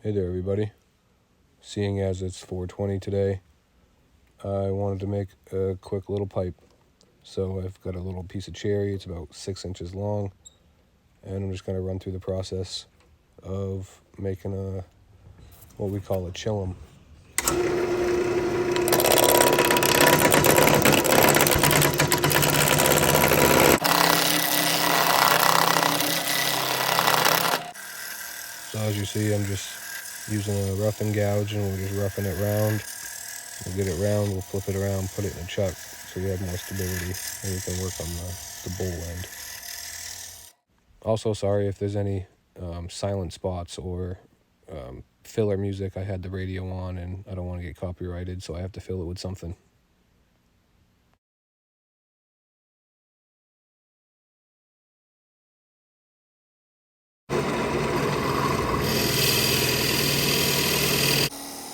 Hey there, everybody. Seeing as it's 4:20 today, I wanted to make a quick little pipe. So I've got a little piece of cherry. It's about 6 inches long, and I'm just going to run through the process of making what we call a chillum. So as you see, I'm just using a rough and gouge, and we're just roughing it round. We'll get it round, we'll flip it around, put it in a chuck so we have more stability, and we can work on the bowl end. Also, sorry if there's any silent spots or filler music. I had the radio on and I don't want to get copyrighted, so I have to fill it with something.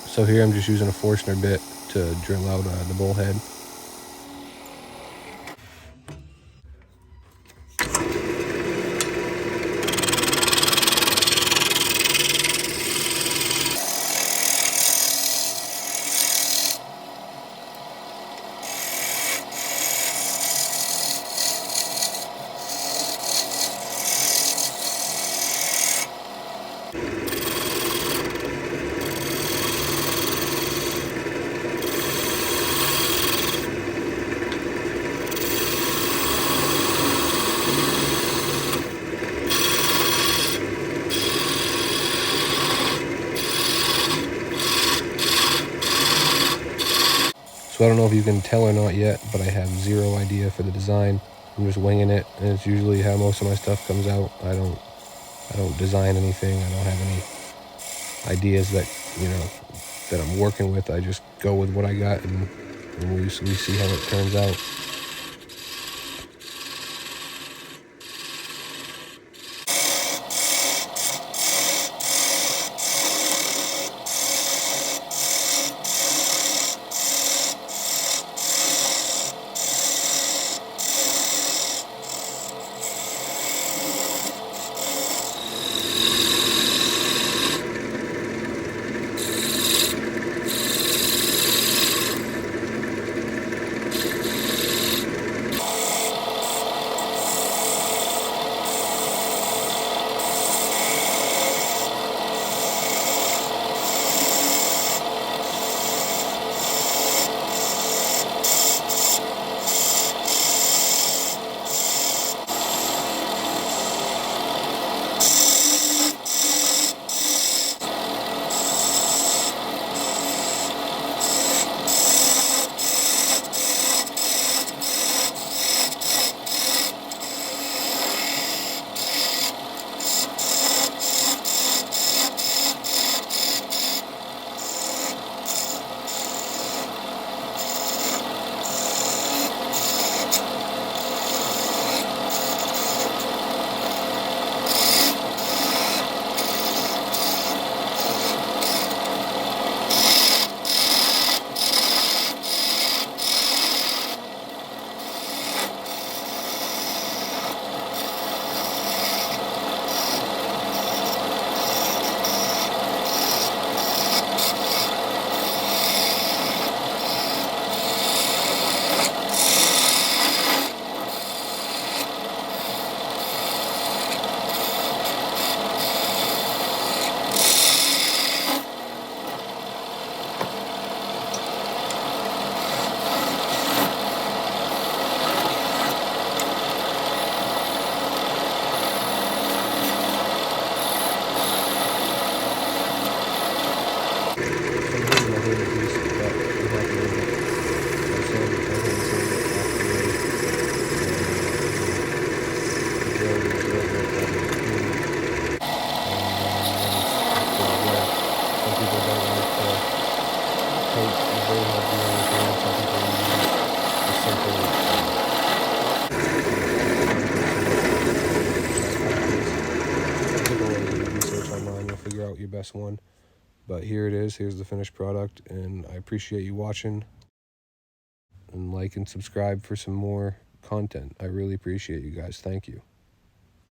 So here I'm just using a Forstner bit to drill out the bowl head. So I don't know if you can tell or not yet, but I have zero idea for the design. I'm just winging it, and it's usually how most of my stuff comes out. I don't design anything. I don't have any ideas that I'm working with. I just go with what I got, and we see how it turns out. Figure out your best one. But here it is. Here's the finished product, and I appreciate you watching, and like and subscribe for some more content. I really appreciate you guys. Thank you.